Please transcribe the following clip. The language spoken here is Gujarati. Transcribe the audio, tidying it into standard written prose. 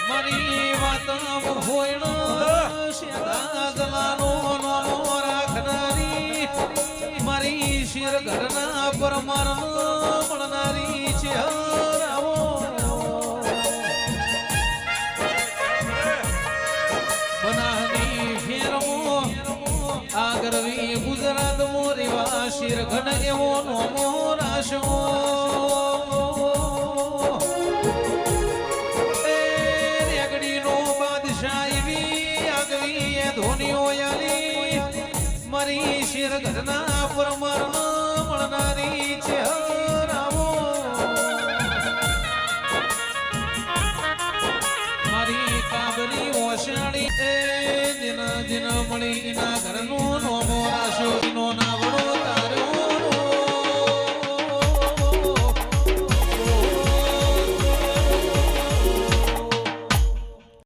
મારી વાત હોયણો શેડા જલાનો નામો રાખનારી મારી શિર ઘરના પરમારમ મળનારી છે રાવો બનાની ફેરમો આગરવી ગુજરાત મોરીવા શિર ઘન એવો નોમો રાશો મારી શેર ઘરના પરમારમ મળનારી છે રાવો મારી કાબરી ઓશાણી જીના જીના મળી એના ઘરનું નોમો રાશો નો નામ